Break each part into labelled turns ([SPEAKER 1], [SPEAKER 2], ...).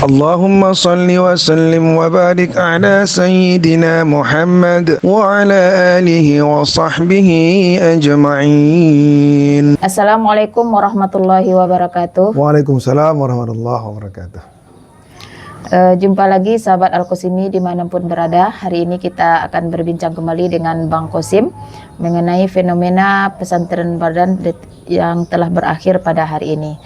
[SPEAKER 1] اللهم صل وسلم وبارك على سيدنا محمد وعلى آله وصحبه أجمعين.
[SPEAKER 2] Assalamualaikum warahmatullahi wabarakatuh.
[SPEAKER 3] Waalaikumsalam warahmatullahi wabarakatuh.
[SPEAKER 2] Jumpa lagi sahabat Al-Qosimi dimanapun berada. Hari ini kita akan berbincang kembali dengan Bang Qosim mengenai fenomena pesantren Ramadan yang telah berakhir pada hari ini.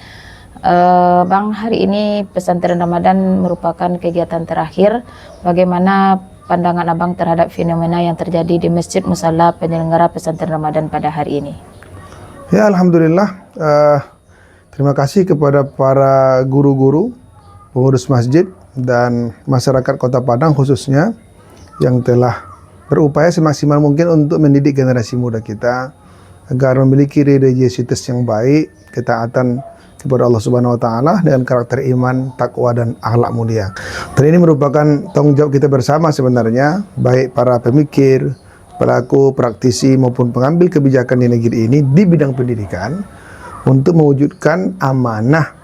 [SPEAKER 2] Bang, hari ini pesantren Ramadan merupakan kegiatan terakhir. Bagaimana pandangan Abang terhadap fenomena yang terjadi di Masjid Musalla penyelenggara pesantren Ramadan pada hari ini?
[SPEAKER 3] Ya, alhamdulillah. Terima kasih kepada para guru-guru, pengurus masjid dan masyarakat Kota Padang khususnya yang telah berupaya semaksimal mungkin untuk mendidik generasi muda kita agar memiliki religiositas yang baik, ketaatan kepada Allah Subhanahu wa taala dengan karakter iman, takwa dan akhlak mulia. Dan ini merupakan tanggung jawab kita bersama sebenarnya, baik para pemikir, pelaku, praktisi maupun pengambil kebijakan di negeri ini di bidang pendidikan untuk mewujudkan amanah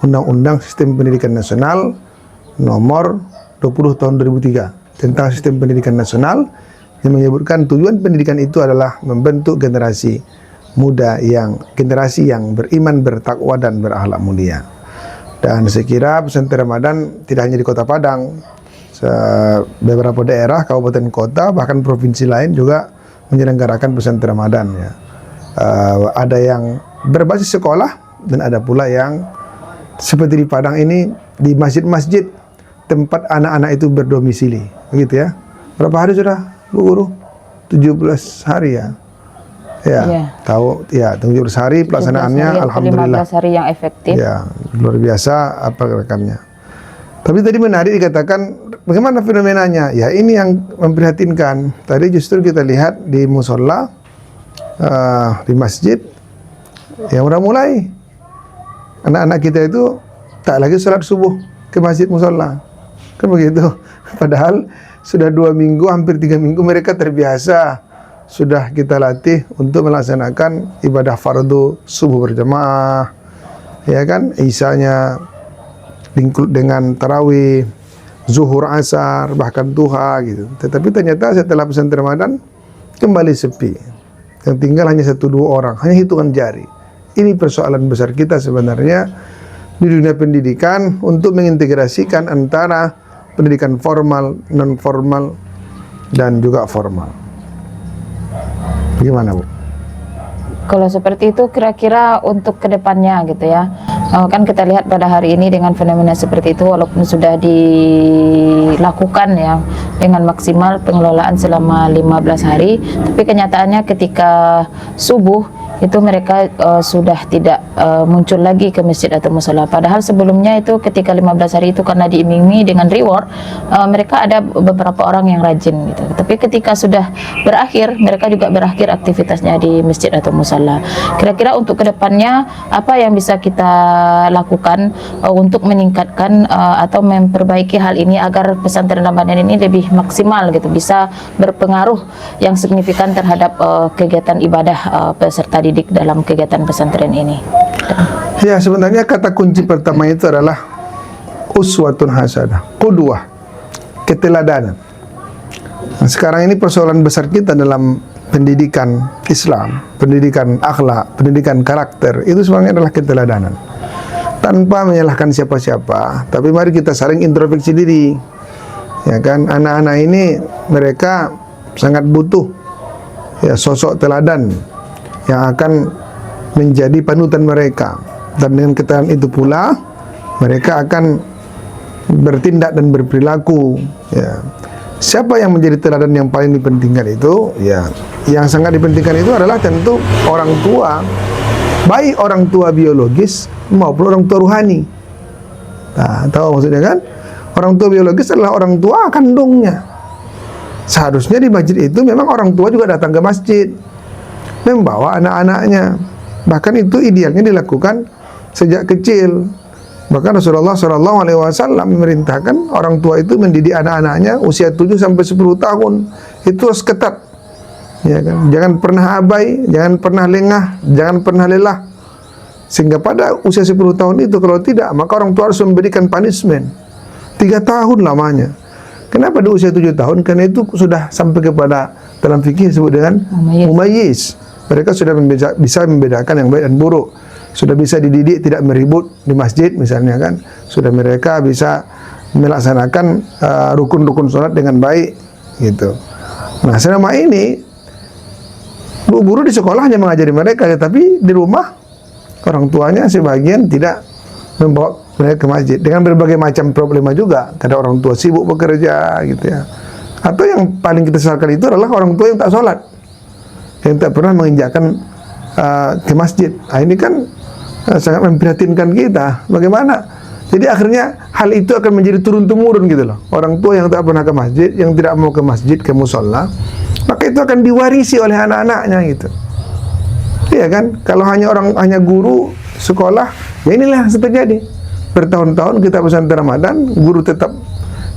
[SPEAKER 3] Undang-Undang Sistem Pendidikan Nasional nomor 20 tahun 2003 tentang Sistem Pendidikan Nasional yang menyebutkan tujuan pendidikan itu adalah membentuk generasi muda generasi yang beriman, bertakwa dan berakhlak mulia. Dan saya kira pesantren Ramadan tidak hanya di Kota Padang, beberapa daerah, kabupaten kota, bahkan provinsi lain juga menyelenggarakan pesantren Ramadan ya. Ada yang berbasis sekolah dan ada pula yang seperti di Padang ini di masjid-masjid tempat anak-anak itu berdomisili, begitu ya. Berapa hari sudah, Bu Guru? 17 hari ya. Ya, tahu ya, 17 hari pelaksanaannya alhamdulillah.
[SPEAKER 2] 15 hari yang efektif.
[SPEAKER 3] Ya, luar biasa apa rekannya. Tapi tadi menarik dikatakan bagaimana fenomenanya? Ya, ini yang memprihatinkan. Tadi justru kita lihat di musola, di masjid yang udah mulai. Anak-anak kita itu tak lagi sholat subuh ke masjid musola. Kan begitu. Padahal sudah 2 minggu, hampir 3 minggu mereka terbiasa. Sudah kita latih untuk melaksanakan ibadah fardu subuh berjamaah, ya kan, isanya dengan tarawih, zuhur, asar, bahkan duha gitu. Tetapi ternyata setelah pesantren Ramadan kembali sepi. Yang tinggal hanya 1-2 orang, hanya hitungan jari. Ini persoalan besar kita sebenarnya di dunia pendidikan untuk mengintegrasikan antara pendidikan formal, non formal dan juga formal. Bagaimana, Bu?
[SPEAKER 2] Kalau seperti itu kira-kira untuk kedepannya gitu ya, kan kita lihat pada hari ini dengan fenomena seperti itu walaupun sudah dilakukan ya dengan maksimal pengelolaan selama 15 hari, tapi kenyataannya ketika subuh itu mereka sudah tidak muncul lagi ke masjid atau musola. Padahal sebelumnya itu ketika 15 hari itu karena diiming-imingi dengan reward, mereka ada beberapa orang yang rajin gitu. Tapi ketika sudah berakhir, mereka juga berakhir aktivitasnya di masjid atau musola. Kira-kira untuk kedepannya apa yang bisa kita lakukan untuk meningkatkan atau memperbaiki hal ini agar pesantren Ramadan ini lebih maksimal gitu, bisa berpengaruh yang signifikan terhadap kegiatan ibadah peserta didik dalam kegiatan pesantren ini?
[SPEAKER 3] Ya, sebenarnya kata kunci pertama itu adalah uswatun hasanah, qudwah, keteladanan. Nah, sekarang ini persoalan besar kita dalam pendidikan Islam, pendidikan akhlak, pendidikan karakter, itu sebenarnya adalah keteladanan. Tanpa menyalahkan siapa-siapa, tapi mari kita saling introspeksi diri. Ya kan, anak-anak ini mereka sangat butuh ya sosok teladan yang akan menjadi panutan mereka, dan dengan keteladanan itu pula mereka akan bertindak dan berperilaku ya. Siapa yang menjadi teladan yang paling dipentingkan itu ya, yang sangat dipentingkan itu adalah tentu orang tua, baik orang tua biologis maupun orang tua ruhani. Nah, tahu maksudnya kan? Orang tua biologis adalah orang tua kandungnya. Seharusnya di masjid itu memang orang tua juga datang ke masjid, membawa anak-anaknya. Bahkan itu idealnya dilakukan sejak kecil. Bahkan Rasulullah SAW memerintahkan orang tua itu mendidik anak-anaknya usia 7 sampai 10 tahun. Itu harus ketat. Ya kan? Jangan pernah abai, jangan pernah lengah, jangan pernah lelah. Sehingga pada usia 10 tahun itu kalau tidak, maka orang tua harus memberikan punishment. 3 tahun lamanya. Kenapa di usia 7 tahun? Karena itu sudah sampai kepada dalam fikih disebut dengan mumayyiz. Mereka sudah bisa membedakan yang baik dan buruk. Sudah bisa dididik tidak meribut di masjid misalnya kan. Sudah mereka bisa melaksanakan rukun-rukun sholat dengan baik gitu. Nah, selama ini guru di sekolah hanya mengajari mereka, tapi di rumah orang tuanya sebagian tidak membawa mereka ke masjid dengan berbagai macam problema juga. Kadang orang tua sibuk bekerja gitu ya. Atau yang paling kita sesalkan itu adalah orang tua yang tak sholat, yang tak pernah menginjakkan ke masjid. Nah, ini kan sangat memprihatinkan kita. Bagaimana? Jadi akhirnya hal itu akan menjadi turun-temurun gitu loh. Orang tua yang tak pernah ke masjid, yang tidak mau ke masjid, ke musola, maka itu akan diwarisi oleh anak-anaknya gitu. Iya kan? Kalau hanya guru sekolah, ya inilah yang terjadi. Bertahun-tahun kita pesantren Ramadan, guru tetap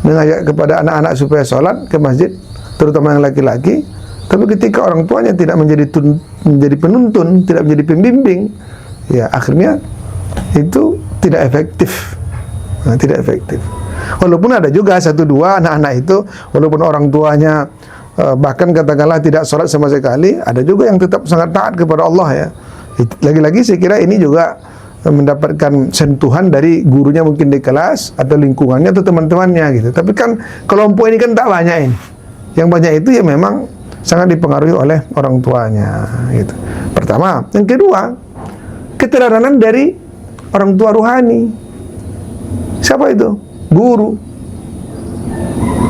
[SPEAKER 3] mengajak kepada anak-anak supaya sholat ke masjid, terutama yang laki-laki. Tapi ketika orang tuanya tidak menjadi penuntun, tidak menjadi pembimbing, ya akhirnya itu tidak efektif. Nah, tidak efektif. Walaupun ada juga 1-2 anak-anak itu, walaupun orang tuanya bahkan katakanlah tidak sholat sama sekali, ada juga yang tetap sangat taat kepada Allah ya. Lagi-lagi saya kira ini juga mendapatkan sentuhan dari gurunya mungkin di kelas atau lingkungannya atau teman-temannya gitu. Tapi kan kelompok ini kan tak banyak ini. Yang banyak itu ya memang sangat dipengaruhi oleh orang tuanya gitu. Pertama, yang kedua, keteladanan dari orang tua ruhani. Siapa itu? Guru.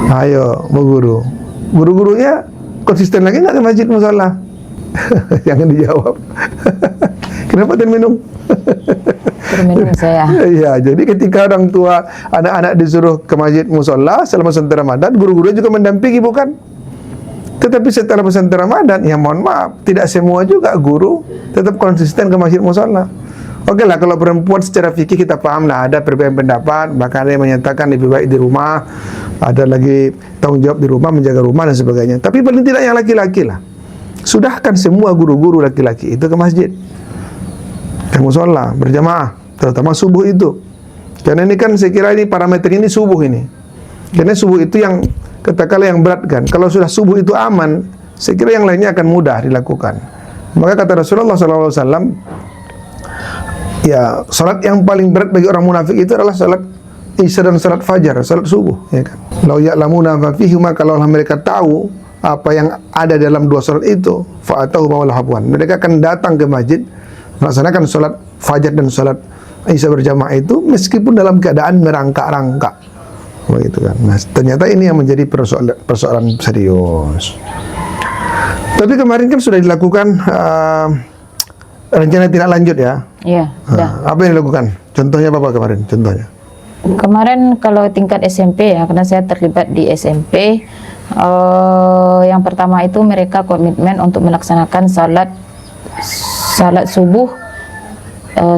[SPEAKER 3] Ayo, Bu Guru. Guru-gurunya konsisten lagi nggak ke masjid musola? Jangan dijawab. Kenapa terminum?
[SPEAKER 2] Terminum saya.
[SPEAKER 3] Iya, jadi ketika orang tua anak-anak disuruh ke masjid musola selama pesantren Ramadan, guru-gurunya juga mendampingi bukan? Tetapi setelah pesantren Ramadan, ya mohon maaf, tidak semua juga guru tetap konsisten ke masjid musola. Oke lah, kalau perempuan secara fikih kita paham lah, ada perbedaan pendapat, bahkan ada yang menyatakan lebih baik di rumah, ada lagi tanggung jawab di rumah, menjaga rumah dan sebagainya. Tapi paling tidak yang laki-laki lah, sudahkan semua guru-guru laki-laki itu ke masjid, ke musola berjamaah, terutama subuh itu. Karena ini kan saya kira ini parameter ini subuh ini. Karena subuh itu yang katakanlah yang berat kan. Kalau sudah subuh itu aman, saya kira yang lainnya akan mudah dilakukan. Maka kata Rasulullah SAW, ya, salat yang paling berat bagi orang munafik itu adalah salat Isya dan salat fajar, salat subuh, ya kan. Lau ya'lamuna ma fihima, kalau mereka tahu apa yang ada dalam 2 salat itu, fa'atahu mawal habwan. Mereka akan datang ke masjid melaksanakan salat fajar dan salat Isya berjamaah itu meskipun dalam keadaan merangkak-rangkak. Begitu kan. Nah, ternyata ini yang menjadi persoalan serius. Tapi kemarin kan sudah dilakukan rencana tindak lanjut ya.
[SPEAKER 2] Iya, sudah.
[SPEAKER 3] Apa yang dilakukan? Contohnya apa kemarin? Contohnya?
[SPEAKER 2] Kemarin kalau tingkat SMP ya, karena saya terlibat di SMP, yang pertama itu mereka komitmen untuk melaksanakan salat subuh,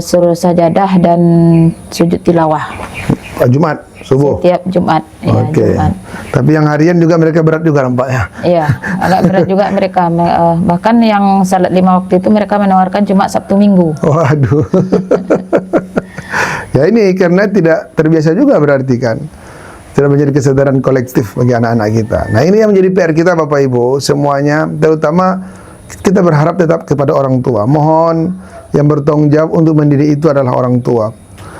[SPEAKER 2] suruh sajadah dan sujud tilawah.
[SPEAKER 3] Jumat subuh.
[SPEAKER 2] Setiap Jumat. Ya,
[SPEAKER 3] Oke.
[SPEAKER 2] Jumat.
[SPEAKER 3] Tapi yang harian juga mereka berat juga nampaknya.
[SPEAKER 2] Iya, agak berat juga mereka. Bahkan yang salat 5 waktu itu mereka menawarkan cuma Sabtu Minggu.
[SPEAKER 3] Waduh. Ya ini karena tidak terbiasa juga berarti kan. Tidak menjadi kesadaran kolektif bagi anak-anak kita. Nah ini yang menjadi PR kita Bapak Ibu semuanya, terutama kita berharap tetap kepada orang tua. Mohon yang bertanggung jawab untuk mendidik itu adalah orang tua.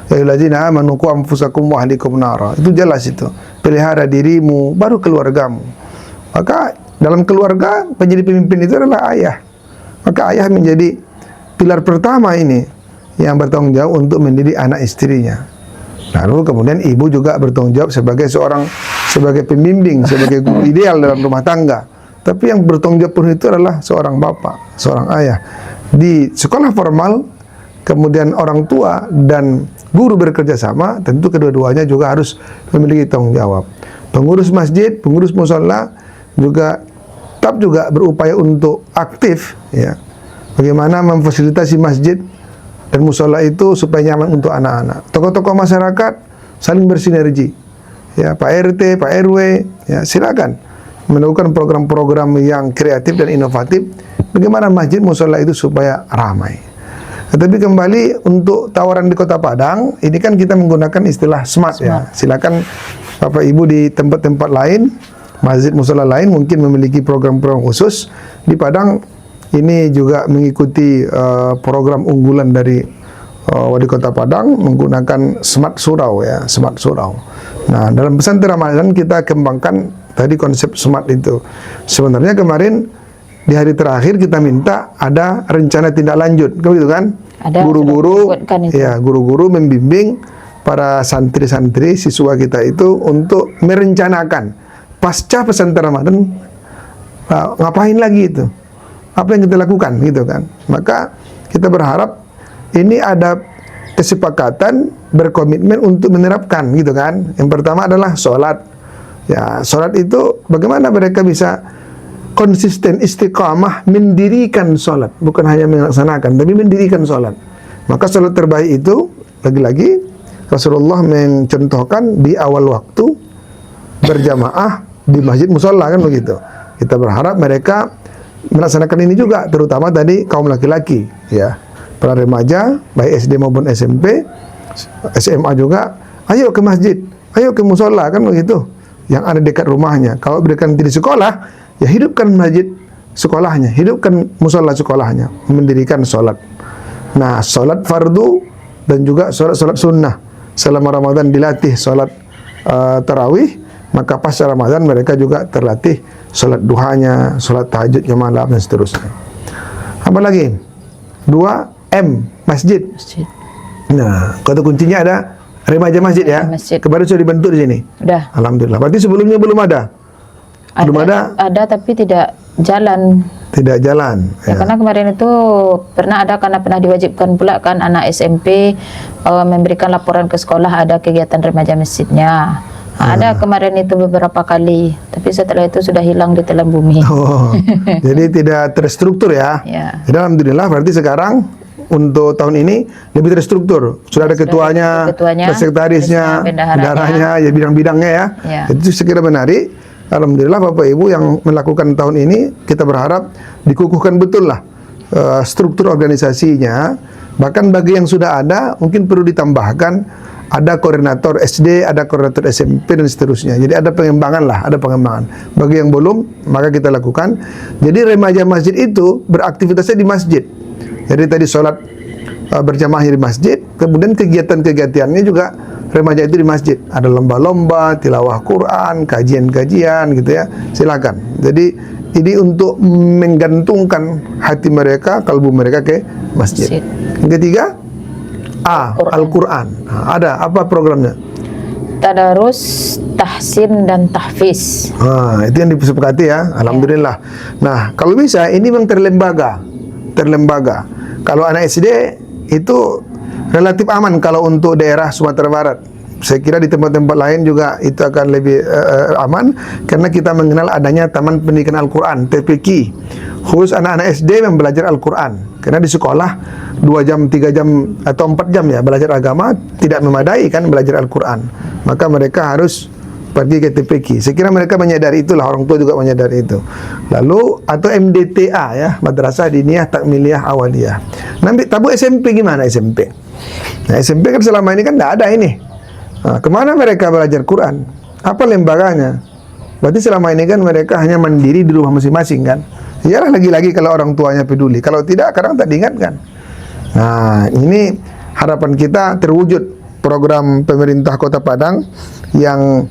[SPEAKER 3] Ya ayyuhallazina amanu qu anfusakum wa ahlikum nara. Itu jelas itu. Pelihara dirimu baru keluargamu. Maka dalam keluarga menjadi pemimpin itu adalah ayah. Maka ayah menjadi pilar pertama ini yang bertanggung jawab untuk mendidik anak istrinya. Lalu kemudian ibu juga bertanggung jawab sebagai pembimbing, sebagai guru ideal dalam rumah tangga. Tapi yang bertanggung jawab penuh itu adalah seorang bapak, seorang ayah. Di sekolah formal, kemudian orang tua dan guru bekerja sama, tentu kedua-duanya juga harus memiliki tanggung jawab. Pengurus masjid, pengurus musola juga tetap juga berupaya untuk aktif, ya. Bagaimana memfasilitasi masjid dan musola itu supaya nyaman untuk anak-anak. Tokoh-tokoh masyarakat saling bersinergi. Ya, Pak RT, Pak RW, ya silakan melakukan program-program yang kreatif dan inovatif. Bagaimana masjid musola itu supaya ramai. Tetapi kembali untuk tawaran di Kota Padang, ini kan kita menggunakan istilah smart. Ya. Silakan Bapak Ibu di tempat-tempat lain, masjid musala lain mungkin memiliki program-program khusus. Di Padang ini juga mengikuti program unggulan dari Wali Kota Padang menggunakan Smart Surau ya, Smart Surau. Nah, dalam pesantren Ramadan kita kembangkan tadi konsep smart itu. Sebenarnya kemarin di hari terakhir kita minta ada rencana tindak lanjut, gitu kan?
[SPEAKER 2] Ada,
[SPEAKER 3] Guru-guru,
[SPEAKER 2] itu.
[SPEAKER 3] ya guru-guru membimbing para santri-santri siswa kita itu untuk merencanakan pasca pesantren Ramadan ngapain lagi itu, apa yang kita lakukan, gitu kan? Maka kita berharap ini ada kesepakatan berkomitmen untuk menerapkan, gitu kan? Yang pertama adalah sholat. Ya, sholat itu bagaimana mereka bisa konsisten istiqamah mendirikan sholat, bukan hanya melaksanakan, tapi mendirikan sholat. Maka sholat terbaik itu lagi-lagi Rasulullah mencontohkan di awal waktu berjamaah di masjid musalla, kan begitu. Kita berharap mereka melaksanakan ini juga, terutama tadi kaum laki-laki, ya, para remaja baik SD maupun SMP, SMA juga. Ayo ke masjid, ayo ke musalla, kan begitu. Yang ada dekat rumahnya. Kalau berikan di sekolah, ya hidupkan masjid sekolahnya, hidupkan musalla sekolahnya, mendirikan sholat. Nah, sholat fardu dan juga sholat sunnah. Selama Ramadan dilatih sholat tarawih, maka pasca Ramadan mereka juga terlatih sholat duhanya, sholat tahajudnya malam dan seterusnya. Apa lagi? 2M, masjid. Nah, kata kuncinya ada remaja masjid ya.
[SPEAKER 2] Masjid.
[SPEAKER 3] Kemarin sudah dibentuk di sini.
[SPEAKER 2] Udah.
[SPEAKER 3] Alhamdulillah. Berarti sebelumnya belum ada. Belum ada.
[SPEAKER 2] Ada tapi tidak jalan.
[SPEAKER 3] Tidak jalan.
[SPEAKER 2] Ya, karena kemarin itu pernah diwajibkan pula kan anak SMP memberikan laporan ke sekolah ada kegiatan remaja masjidnya. Ada kemarin itu beberapa kali, tapi setelah itu sudah hilang di telan bumi.
[SPEAKER 3] Oh, jadi tidak terstruktur ya.
[SPEAKER 2] Ya.
[SPEAKER 3] Jadi alhamdulillah berarti sekarang untuk tahun ini lebih terstruktur. Sudah ada ketuanya, sekretarisnya, bendaharanya, ya bidang-bidangnya ya.
[SPEAKER 2] Ya.
[SPEAKER 3] Itu sekira menarik. Alhamdulillah Bapak Ibu yang melakukan tahun ini, kita berharap dikukuhkan betul lah struktur organisasinya. Bahkan bagi yang sudah ada mungkin perlu ditambahkan, ada koordinator SD, ada koordinator SMP dan seterusnya. Jadi ada pengembangan lah, ada pengembangan. Bagi yang belum, maka kita lakukan. Jadi remaja masjid itu beraktivitasnya di masjid. Jadi tadi sholat berjamaahnya di masjid, kemudian kegiatan-kegiatannya juga remaja itu di masjid. Ada lomba-lomba, tilawah Quran, kajian-kajian gitu ya. Silakan. Jadi ini untuk menggantungkan hati mereka, kalbu mereka ke masjid. Yang ketiga, Al-Quran. Nah, ada apa programnya?
[SPEAKER 2] Tadarus, tahsin dan tahfiz.
[SPEAKER 3] Itu yang disepakati ya. Alhamdulillah. Nah, kalau bisa ini memang terlembaga. Kalau anak SD itu relatif aman kalau untuk daerah Sumatera Barat. Saya kira di tempat-tempat lain juga itu akan lebih aman karena kita mengenal adanya Taman Pendidikan Al-Quran (TPQ). Khusus anak-anak SD yang belajar Al-Quran. Karena di sekolah 2 jam, 3 jam atau 4 jam ya belajar agama tidak memadai kan belajar Al-Quran. Maka mereka harus pergi ke TPQ. Saya kira mereka menyadari itulah, orang tua juga menyadari itu. Lalu atau MDTA ya, Madrasah Diniyah Takmiliyah Awaliyah. Nanti tabu SMP gimana SMP? Nah, SMP kan selama ini kan tidak ada ini. Nah, kemana mereka belajar Quran? Apa lembaganya? Berarti selama ini kan mereka hanya mandiri di rumah masing-masing kan? Iyalah lagi-lagi kalau orang tuanya peduli. Kalau tidak, kadang tak diingatkan. Nah, ini harapan kita terwujud program pemerintah Kota Padang yang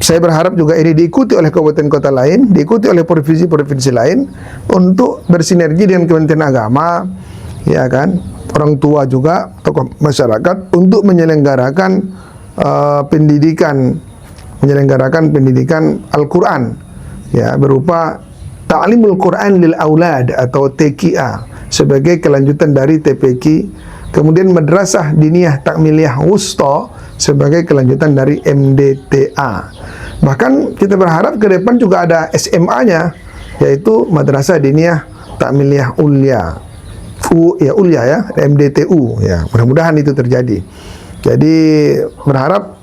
[SPEAKER 3] saya berharap juga ini diikuti oleh kabupaten kota lain, diikuti oleh provinsi-provinsi lain untuk bersinergi dengan Kementerian Agama, ya kan? Orang tua juga, tokoh masyarakat untuk menyelenggarakan pendidikan Al-Quran ya berupa Ta'limul Quran lil Aulad atau TQA sebagai kelanjutan dari TPQ, kemudian Madrasah Diniyah Takmiliyah Wusta sebagai kelanjutan dari MDTA. Bahkan kita berharap ke depan juga ada SMA-nya yaitu Madrasah Diniyah Takmiliyah Ulya. Ulya ya, MDTU ya. Mudah-mudahan itu terjadi. Jadi berharap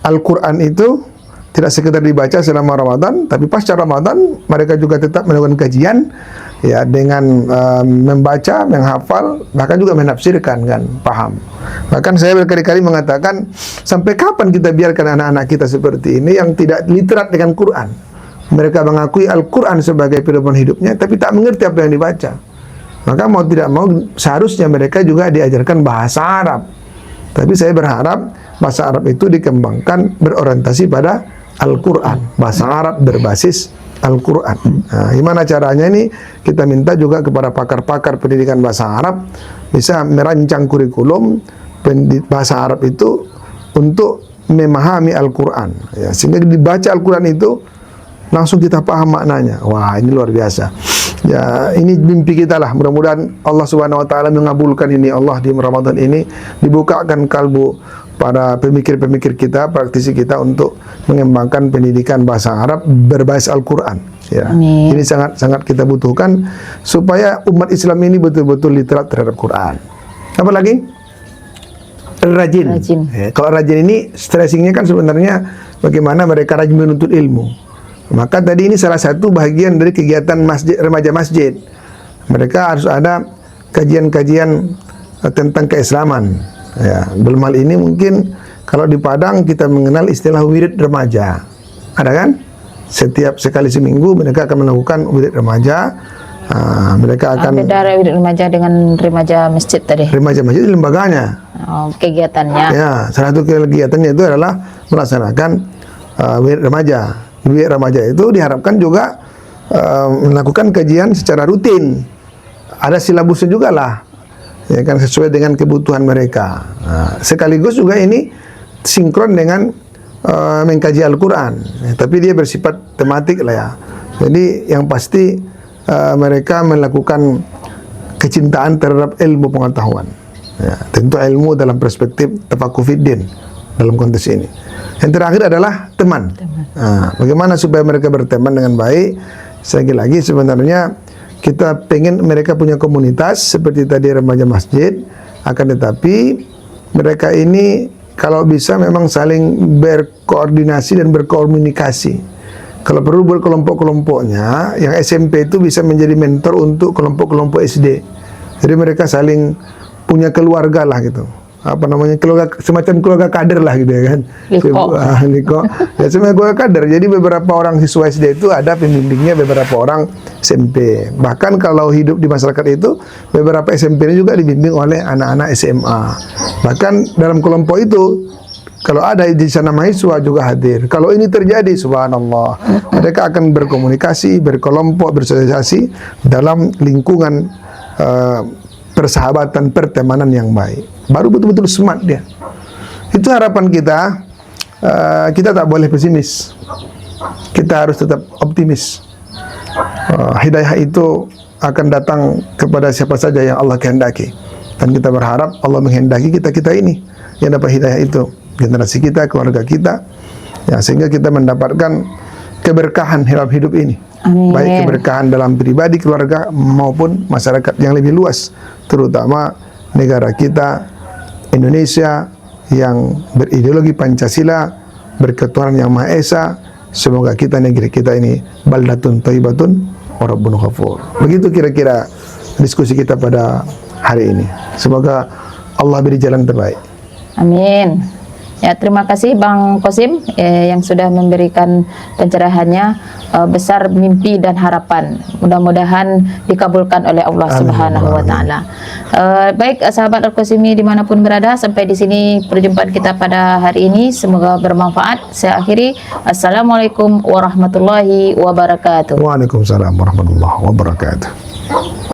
[SPEAKER 3] Al-Quran itu tidak sekedar dibaca selama Ramadan, tapi pasca Ramadan mereka juga tetap melakukan kajian ya dengan membaca, menghafal, bahkan juga menafsirkan kan, paham. Bahkan saya berkali-kali mengatakan, sampai kapan kita biarkan anak-anak kita seperti ini yang tidak literat dengan Quran? Mereka mengakui Al-Quran sebagai pedoman hidupnya, tapi tak mengerti apa yang dibaca. Maka mau tidak mau seharusnya mereka juga diajarkan bahasa Arab. Tapi saya berharap bahasa Arab itu dikembangkan berorientasi pada Al-Quran, bahasa Arab berbasis Al-Quran. Nah, gimana caranya ini? Kita minta juga kepada pakar-pakar pendidikan bahasa Arab bisa merancang kurikulum bahasa Arab itu untuk memahami Al-Quran, ya, sehingga dibaca Al-Quran itu langsung kita paham maknanya. Wah, ini luar biasa. Ya, ini mimpi kita lah. Mudah-mudahan Allah Subhanahu wa taala mengabulkan ini. Allah di Ramadan ini dibukakan kalbu para pemikir-pemikir kita, praktisi kita untuk mengembangkan pendidikan bahasa Arab berbasis Al-Quran. Ya.
[SPEAKER 2] Amin.
[SPEAKER 3] Ini sangat kita butuhkan supaya umat Islam ini betul-betul literat terhadap Quran. Apa lagi? Rajin. Ya, kalau rajin ini stressingnya kan sebenarnya bagaimana mereka rajin menuntut ilmu. Maka tadi ini salah satu bagian dari kegiatan masjid, remaja masjid. Mereka harus ada kajian-kajian tentang keislaman. Ya, dalam hal ini mungkin kalau di Padang kita mengenal istilah wirid remaja. Ada kan? Setiap sekali seminggu mereka akan melakukan wirid remaja. Mereka akan
[SPEAKER 2] beda wirid remaja dengan remaja masjid tadi.
[SPEAKER 3] Remaja masjid lembaganya.
[SPEAKER 2] Kegiatannya.
[SPEAKER 3] Ya, salah satu kegiatannya itu adalah melaksanakan wirid remaja. Wirid remaja itu diharapkan juga melakukan kajian secara rutin. Ada silabusnya juga lah, ya kan, sesuai dengan kebutuhan mereka. Sekaligus juga ini sinkron dengan mengkaji Al-Quran, ya, tapi dia bersifat tematik lah ya. Jadi yang pasti mereka melakukan kecintaan terhadap ilmu pengetahuan, ya, tentu ilmu dalam perspektif tafakufiddin dalam konteks ini. Yang terakhir adalah teman. Bagaimana supaya mereka berteman dengan baik? Sekali lagi sebenarnya kita pengen mereka punya komunitas seperti tadi remaja masjid, akan tetapi mereka ini kalau bisa memang saling berkoordinasi dan berkomunikasi. Kalau perlu buat kelompok-kelompoknya, yang SMP itu bisa menjadi mentor untuk kelompok-kelompok SD. Jadi mereka saling punya keluarga lah gitu. Apa namanya, keluarga, semacam keluarga kader lah gitu ya kan. Liko. Ya, semacam keluarga kader. Jadi beberapa orang siswa SD itu ada pembimbingnya, beberapa orang SMP. Bahkan kalau hidup di masyarakat itu beberapa SMP ini juga dibimbing oleh anak-anak SMA. Bahkan dalam kelompok itu kalau ada di sana mahasiswa juga hadir. Kalau ini terjadi, subhanallah, mereka akan berkomunikasi, berkelompok, bersosialisasi dalam lingkungan persahabatan, pertemanan yang baik. Baru betul-betul smart dia. Itu harapan kita. Kita tak boleh pesimis. Kita harus tetap optimis. Hidayah itu akan datang kepada siapa saja yang Allah kehendaki. Dan kita berharap Allah menghendaki kita ini yang dapat hidayah itu, generasi kita, keluarga kita, ya, sehingga kita mendapatkan keberkahan hidup ini.
[SPEAKER 2] Amin.
[SPEAKER 3] Baik keberkahan dalam pribadi, keluarga maupun masyarakat yang lebih luas, terutama negara kita Indonesia yang berideologi Pancasila, berketuhanan yang Maha Esa. Semoga kita, negeri kita ini baldatun thayyibatun wa rabbun ghafur. Begitu kira-kira diskusi kita pada hari ini. Semoga Allah beri jalan terbaik.
[SPEAKER 2] Amin. Ya, terima kasih Bang Qasim yang sudah memberikan pencerahannya. Besar mimpi dan harapan, mudah-mudahan dikabulkan oleh Allah Subhanahu wa taala. Baik sahabat Al-Qasimi dimanapun berada, sampai di sini perjumpaan kita pada hari ini, semoga bermanfaat. Saya akhiri, assalamualaikum warahmatullahi wabarakatuh.
[SPEAKER 3] Waalaikumsalam warahmatullahi wabarakatuh.